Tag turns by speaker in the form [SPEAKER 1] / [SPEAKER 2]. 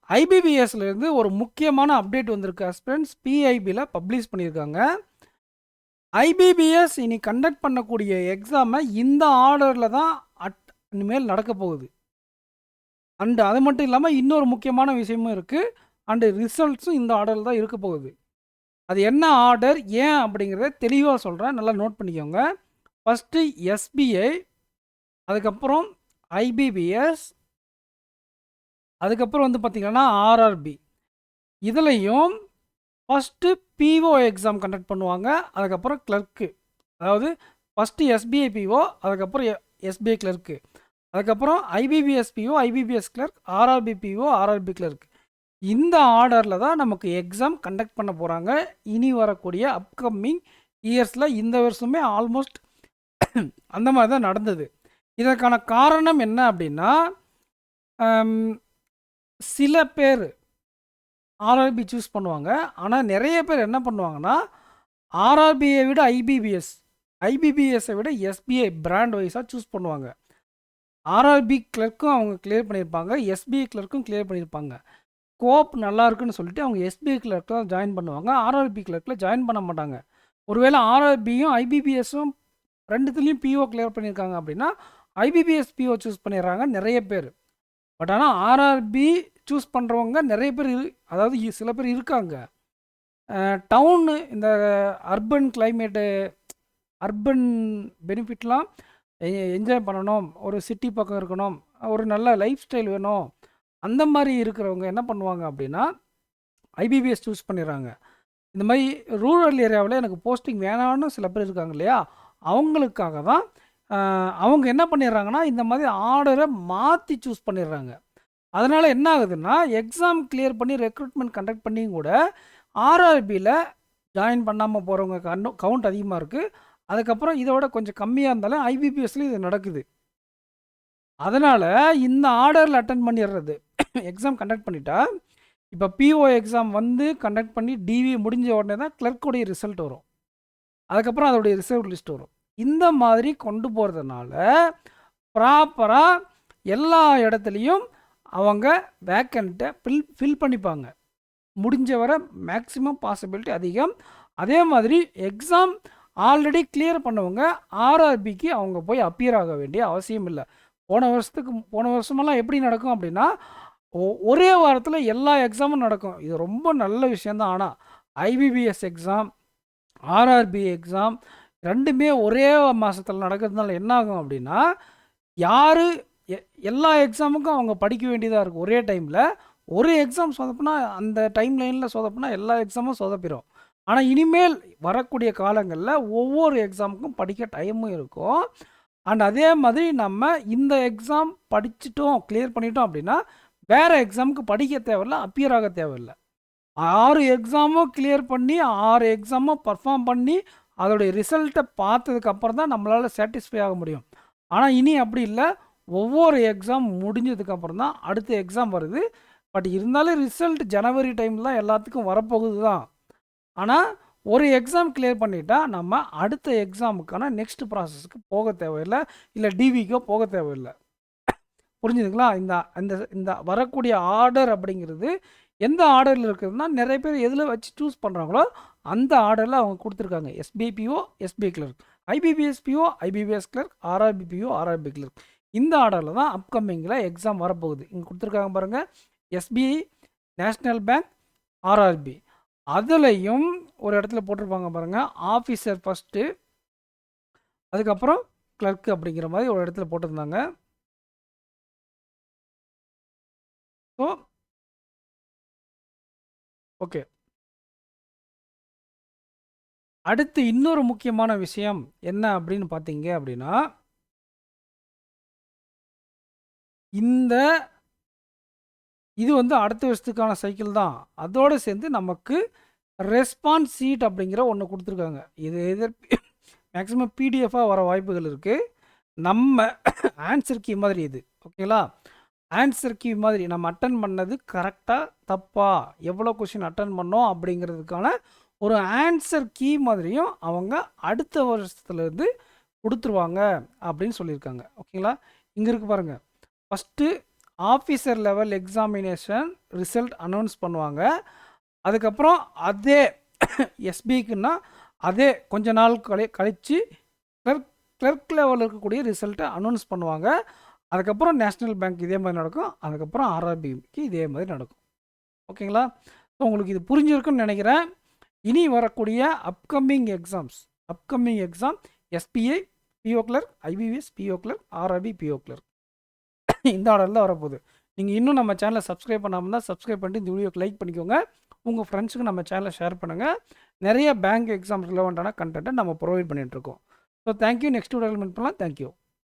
[SPEAKER 1] ஐபிபிஎஸ்லேருந்து ஒரு முக்கியமான அப்டேட் வந்திருக்கு ஆஸ்பிரண்ட்ஸ். பிஐபியில் பப்ளிஷ் பண்ணியிருக்காங்க. ஐபிபிஎஸ் இனி கண்டக்ட் பண்ணக்கூடிய எக்ஸாமை இந்த ஆர்டரில் தான் இனிமேல் நடக்க போகுது. அண்டு அது மட்டும் இல்லாமல் இன்னொரு முக்கியமான விஷயமும் இருக்குது. அண்டு ரிசல்ட்ஸும் இந்த ஆர்டரில் தான் இருக்க போகுது. அது என்ன ஆர்டர், ஏன் அப்படிங்கிறத தெளிவாக சொல்கிறேன், நல்லா நோட் பண்ணிக்கோங்க. ஃபஸ்ட்டு எஸ்பிஐ, அதுக்கப்புறம் ஐபிபிஎஸ், அதுக்கப்புறம் வந்து பார்த்திங்கன்னா ஆர்ஆர்பி. இதுலேயும் ஃபஸ்ட்டு பிஓ எக்ஸாம் கண்டக்ட் பண்ணுவாங்க. அதுக்கப்புறம் கிளர்க்கு, அதாவது ஃபஸ்ட்டு எஸ்பிஐ பிஓ, அதுக்கப்புறம் எஸ்பிஐ கிளர்க்கு, அதுக்கப்புறம் IBPS PO, IBPS clerk, RRB PO, RRB clerk. இந்த ஆர்டரில் தான் நமக்கு எக்ஸாம் கண்டக்ட் பண்ண போகிறாங்க இனி வரக்கூடிய அப்கமிங் இயர்ஸில். இந்த வருஷமே ஆல்மோஸ்ட் அந்த மாதிரி தான் நடந்தது. இதற்கான காரணம் என்ன அப்படின்னா, சில பேர் ஆர்ஆர்பி சூஸ் பண்ணுவாங்க. ஆனால் நிறைய பேர் என்ன பண்ணுவாங்கன்னா, ஆர்ஆர்பியை விட ஐபிபிஎஸ்ஸை விட எஸ்பிஐ பிராண்ட் வைஸாக சூஸ் பண்ணுவாங்க. ஆர்ஆர்பி கிளர்க்கும் அவங்க கிளியர் பண்ணியிருப்பாங்க, எஸ்பிஐ கிளர்க்கும் கிளியர் பண்ணியிருப்பாங்க. ஸ்கோப் நல்லா இருக்குன்னு சொல்லிட்டு அவங்க எஸ்பிஐ கிளர்க் தான் ஜாயின் பண்ணுவாங்க, ஆர்ஆர்பி கிளர்க்கில் ஜாயின் பண்ண மாட்டாங்க. ஒருவேளை ஆர்ஆர்பியும் ஐபிபிஎஸும் ரெண்டுத்துலேயும் பிஓ கிளியர் பண்ணியிருக்காங்க அப்படின்னா ஐபிபிஎஸ் பிஓ சூஸ் பண்ணிடுறாங்க நிறைய பேர். பட் ஆனால் ஆர்ஆர்பி சூஸ் பண்ணுறவங்க நிறைய பேர் அதாவது சில பேர் இருக்காங்க. டவுனு இந்த அர்பன் கிளைமேட்டு, அர்பன் பெனிஃபிட்லாம் என்ஜாய் பண்ணணும், ஒரு சிட்டி பக்கம் இருக்கணும், ஒரு நல்ல லைஃப் ஸ்டைல் வேணும், அந்த மாதிரி இருக்கிறவங்க என்ன பண்ணுவாங்க அப்படின்னா ஐபிபிஎஸ் சூஸ் பண்ணிடுறாங்க. இந்த மாதிரி ரூரல் ஏரியாவில் எனக்கு போஸ்டிங் வேணான்னு சில பேர் இருக்காங்க இல்லையா, அவங்களுக்காக தான் அவங்க என்ன பண்ணிடுறாங்கன்னா இந்த மாதிரி ஆர்டரை மாற்றி சூஸ் பண்ணிடுறாங்க. அதனால் என்ன ஆகுதுன்னா, எக்ஸாம் கிளியர் பண்ணி ரெக்ரூட்மெண்ட் கண்டக்ட் பண்ணியும் கூட ஆர்ஆர்பியில் ஜாயின் பண்ணாமல் போகிறவங்க கவுண்ட் அதிகமாக இருக்குது. அதுக்கப்புறம் இதோட கொஞ்சம் கம்மியாக இருந்தாலும் ஐபிபிஎஸ்லேயும் இது நடக்குது. அதனால் இந்த ஆர்டரில் அட்டன் பண்ணிடுறது, எக்ஸாம் கண்டக்ட் பண்ணிட்டா, இப்போ பிஓ எக்ஸாம் வந்து கண்டக்ட் பண்ணி டிவி முடிஞ்ச உடனே தான் கிளர்க்குடைய ரிசல்ட் வரும், அதுக்கப்புறம் அதோடைய ரிசல்ட் லிஸ்ட் வரும். இந்த மாதிரி கொண்டு போகிறதுனால ப்ராப்பராக எல்லா இடத்துலையும் அவங்க வேக்கண்ட்டை ஃபில் பண்ணிப்பாங்க. முடிஞ்ச வர மேக்ஸிமம் பாசிபிலிட்டி அதிகம். அதே மாதிரி எக்ஸாம் ஆல்ரெடி கிளியர் பண்ணவங்க ஆர்ஆர்பிக்கு அவங்க போய் அப்பியர் ஆக வேண்டிய அவசியம் இல்லை. போன வருஷமெல்லாம் எப்படி நடக்கும் அப்படின்னா, ஒரே வாரத்தில் எல்லா எக்ஸாமும் நடக்கும். இது ரொம்ப நல்ல விஷயந்தான். ஆனால் ஐபிபிஎஸ் எக்ஸாம், ஆர்ஆர்பி எக்ஸாம் ரெண்டுமே ஒரே மாதத்தில் நடக்கிறதுனால என்ன ஆகும் அப்படின்னா, யார் எல்லா எக்ஸாமுக்கும் அவங்க படிக்க வேண்டியதாக இருக்கும். ஒரே டைமில் ஒரு எக்ஸாம் சொதப்புனா அந்த டைம் லைனில் சொதப்புனா எல்லா எக்ஸாமும் சொதப்பிடும். ஆனால் இனிமேல் வரக்கூடிய காலங்களில் ஒவ்வொரு எக்ஸாமுக்கும் படிக்க டைமும் இருக்கும். அண்ட் அதே மாதிரி நம்ம இந்த எக்ஸாம் படிச்சுட்டோம், கிளியர் பண்ணிட்டோம் அப்படின்னா வேறு எக்ஸாமுக்கு படிக்க தேவையில்லை, அப்பியர் ஆக தேவையில்லை. 6 எக்ஸாமும் கிளியர் பண்ணி 6 எக்ஸாமும் பர்ஃபார்ம் பண்ணி அதோடைய ரிசல்ட்டை பார்த்ததுக்கப்புறம் தான் நம்மளால் சாட்டிஸ்ஃபை ஆக முடியும். ஆனால் இனி அப்படி இல்லை, ஒவ்வொரு எக்ஸாம் முடிஞ்சதுக்கப்புறம் தான் அடுத்த எக்ஸாம் வருது. பட் இருந்தாலும் ரிசல்ட் ஜனவரி டைமில் தான் எல்லாத்துக்கும் வரப்போகுது தான். ஆனால் ஒரு எக்ஸாம் கிளியர் பண்ணிட்டா நம்ம அடுத்த எக்ஸாமுக்கான நெக்ஸ்ட் ப்ராசஸ்க்கு போக தேவையில்லை, இல்லை டிவிக்கோ போக தேவையில்லை. புரிஞ்சுதுங்களா? இந்த வரக்கூடிய ஆர்டர் அப்படிங்கிறது எந்த ஆர்டரில் இருக்குதுன்னா, நிறைய பேர் எதில் வச்சு சூஸ் பண்ணுறாங்களோ அந்த ஆர்டரில் அவங்க கொடுத்துருக்காங்க. SBI PO, SBI clerk, IBPS PO, IBPS clerk, RRB PO, RRB clerk. இந்த ஆர்டரில் தான் அப்கமிங்கில் எக்ஸாம் வரப்போகுது. இங்கே கொடுத்துருக்காங்க பாருங்கள், எஸ்பிஐ, நேஷ்னல் பேங்க், ஆர்ஆர்பி. அதுலேயும் ஒரு இடத்துல போட்டிருப்பாங்க பாருங்கள், ஆஃபீஸர் ஃபஸ்ட்டு, அதுக்கப்புறம் கிளர்க்கு அப்படிங்கிற மாதிரி ஒரு இடத்துல போட்டிருந்தாங்க. ஸோ ஓகே, அடுத்து இன்னொரு முக்கியமான விஷயம் என்ன அப்படின்னு பார்த்தீங்க அப்படின்னா, இது வந்து அடுத்த வருஷத்துக்கான சைக்கிள் தான். அதோடு சேர்ந்து நமக்கு ரெஸ்பான்ஸ் சீட் அப்படிங்கிற ஒன்று கொடுத்துருக்காங்க. இது மேக்ஸிமம் பிடிஎஃபாக வர வாய்ப்புகள் இருக்குது. நம்ம ஆன்சர் கீ மாதிரி இது, ஓகேங்களா? ஆன்சர் கீ மாதிரி நம்ம அட்டன் பண்ணது கரெக்டாக தப்பா, எவ்வளோ கொஷின் அட்டன் பண்ணோம் அப்படிங்கிறதுக்கான ஒரு ஆன்சர் கீ மாதிரியும் அவங்க அடுத்த வருஷத்துலேருந்து கொடுத்துருவாங்க அப்படின்னு சொல்லியிருக்காங்க, ஓகேங்களா? இங்கே இருக்குது பாருங்கள், first officer level examination result announce பண்ணுவாங்க. அதுக்கப்புறம் அதே எஸ்பிக்குன்னா அதே கொஞ்ச நாள் கழித்து கிளர்க் லெவலில் இருக்கக்கூடிய ரிசல்ட்டை அனௌன்ஸ் பண்ணுவாங்க. அதுக்கப்புறம் நேஷ்னல் பேங்க் இதே மாதிரி நடக்கும். அதுக்கப்புறம் ஆர்ஆர்பிக்கு இதே மாதிரி நடக்கும். ஓகேங்களா? ஸோ உங்களுக்கு இது புரிஞ்சிருக்குன்னு நினைக்கிறேன். இனி வரக்கூடிய upcoming exam SBI PO clerk, IBPS PO clerk, RRB PO clerk இந்த ஆர்டரில் வரப்போகுது. நீங்கள் இன்னும் நம்ம சேனலை சப்ஸ்கிரைப் பண்ணாமல் தான் சப்ஸ்கிரைப் பண்ணிட்டு இந்த வீடியோக்கு லைக் பண்ணிக்கோங்க. உங்கள் ஃப்ரெண்ட்ஸுக்கு நம்ம சேனலை ஷேர் பண்ணுங்கள். நிறைய பேங்க் எக்ஸாம் ரிலவெண்ட்டான கண்டென்ட்டை நம்ம ப்ரொவைட் பண்ணிகிட்ருக்கோம். So thank you. நெக்ஸ்ட் வீடியோவில் மீட் பண்ணலாம். தேங்க்யூ.